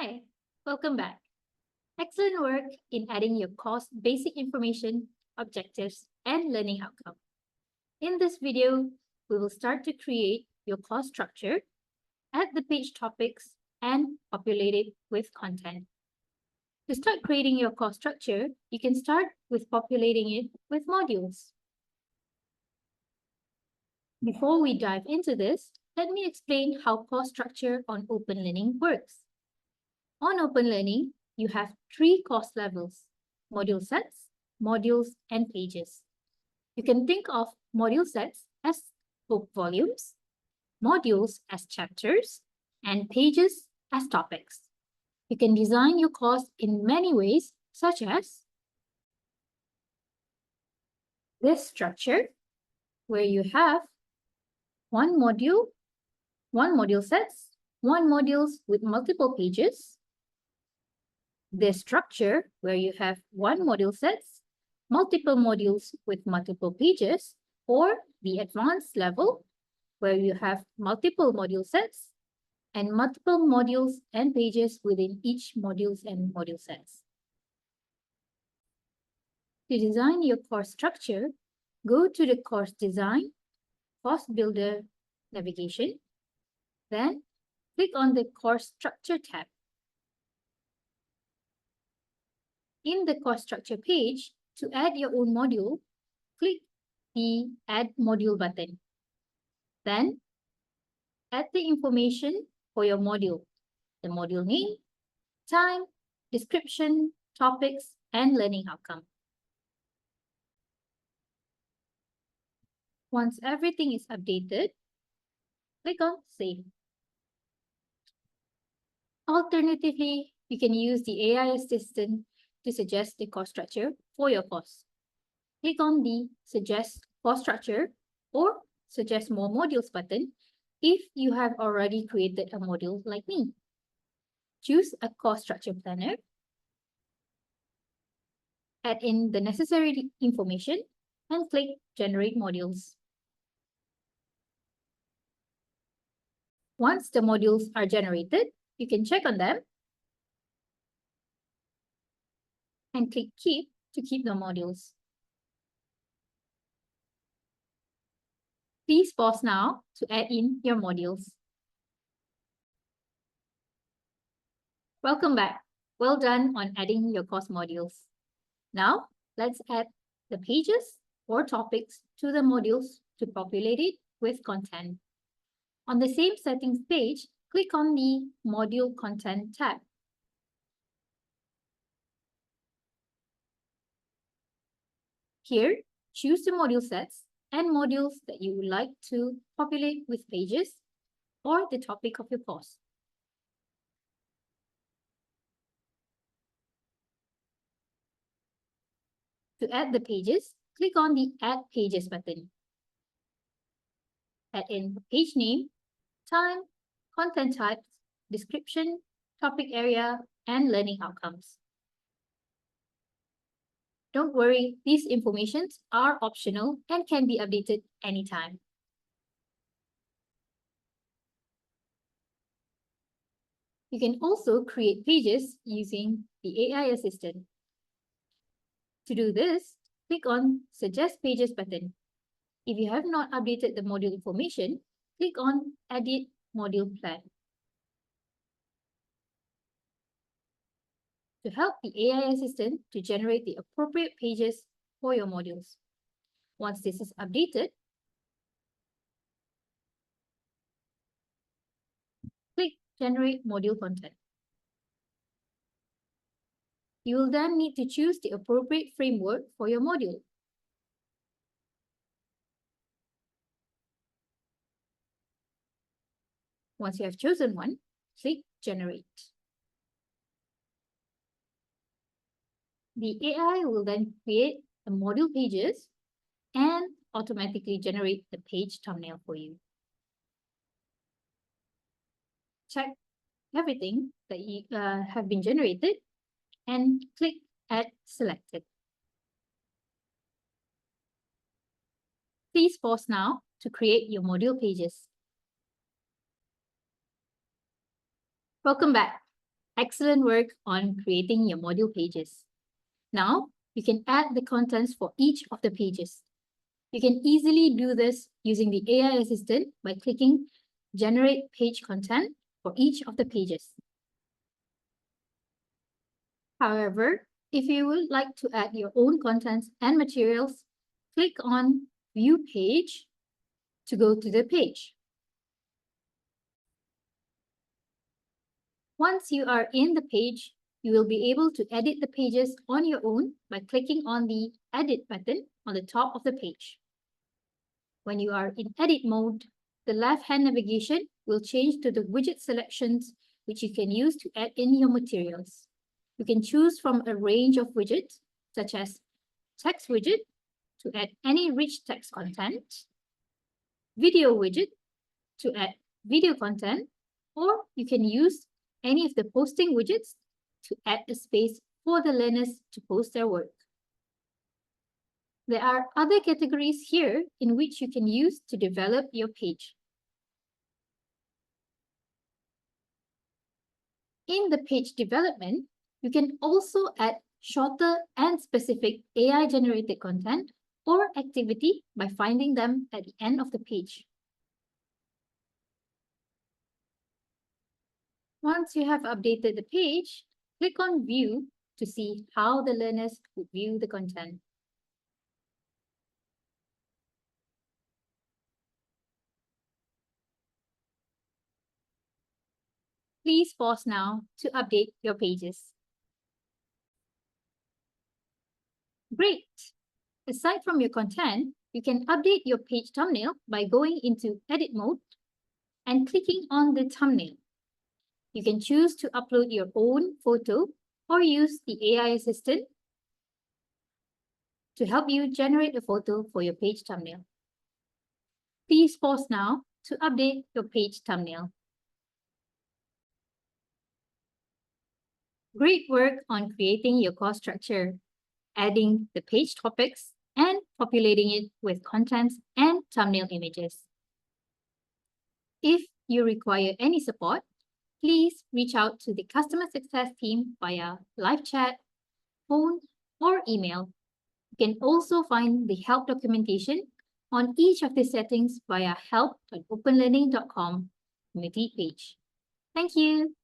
Hi, welcome back. Excellent work in adding your course basic information, objectives, and learning outcome. In this video, we will start to create your course structure, add the page topics, and populate it with content. To start creating your course structure, you can start with populating it with modules. Before we dive into this, let me explain how course structure on OpenLearning works. On OpenLearning, you have 3 course levels: module sets, modules, and pages. You can think of module sets as book volumes, modules as chapters, and pages as topics. You can design your course in many ways, such as this structure, where you have one module sets, one modules with multiple pages. This structure, where you have one module sets, multiple modules with multiple pages, or the advanced level, where you have multiple module sets and multiple modules and pages within each modules and module sets. To design your course structure, go to the Course Design, Course Builder navigation, then click on the Course Structure tab. In the course structure page, to add your own module, click the Add Module button. Then, add the information for your module: the module name, time, description, topics, and learning outcome. Once everything is updated, click on Save. Alternatively, you can use the AI assistant to suggest the course structure for your course. Click on the Suggest Course Structure or Suggest More Modules button if you have already created a module like me. Choose a course structure planner, add in the necessary information, and click Generate Modules. Once the modules are generated, you can check on them and click Keep to keep the modules. Please pause now to add in your modules. Welcome back. Well done on adding your course modules. Now, let's add the pages or topics to the modules to populate it with content. On the same settings page, click on the Module Content tab. Here, choose the module sets and modules that you would like to populate with pages or the topic of your course. To add the pages, click on the Add Pages button. Add in page name, time, content types, description, topic area, and learning outcomes. Don't worry, these informations are optional and can be updated anytime. You can also create pages using the AI assistant. To do this, click on Suggest Pages button. If you have not updated the module information, click on Edit Module Plan. To help the AI assistant to generate the appropriate pages for your modules. Once this is updated, click Generate Module Content. You will then need to choose the appropriate framework for your module. Once you have chosen one, click Generate. The AI will then create the module pages and automatically generate the page thumbnail for you. Check everything that you have been generated and click Add Selected. Please pause now to create your module pages. Welcome back. Excellent work on creating your module pages. Now, you can add the contents for each of the pages. You can easily do this using the AI assistant by clicking Generate Page Content for each of the pages. However, if you would like to add your own contents and materials, click on View Page to go to the page. Once you are in the page, you will be able to edit the pages on your own by clicking on the Edit button on the top of the page. When you are in edit mode, the left-hand navigation will change to the widget selections, which you can use to add in your materials. You can choose from a range of widgets, such as text widget to add any rich text content, video widget to add video content, or you can use any of the posting widgets to add a space for the learners to post their work. There are other categories here in which you can use to develop your page. In the page development, you can also add shorter and specific AI-generated content or activity by finding them at the end of the page. Once you have updated the page, click on View to see how the learners would view the content. Please pause now to update your pages. Great! Aside from your content, you can update your page thumbnail by going into Edit mode and clicking on the thumbnail. You can choose to upload your own photo or use the AI assistant to help you generate a photo for your page thumbnail. Please pause now to update your page thumbnail. Great work on creating your course structure, adding the page topics, and populating it with contents and thumbnail images. If you require any support, please reach out to the customer success team via live chat, phone, or email. You can also find the help documentation on each of the settings via help.openlearning.com community page. Thank you.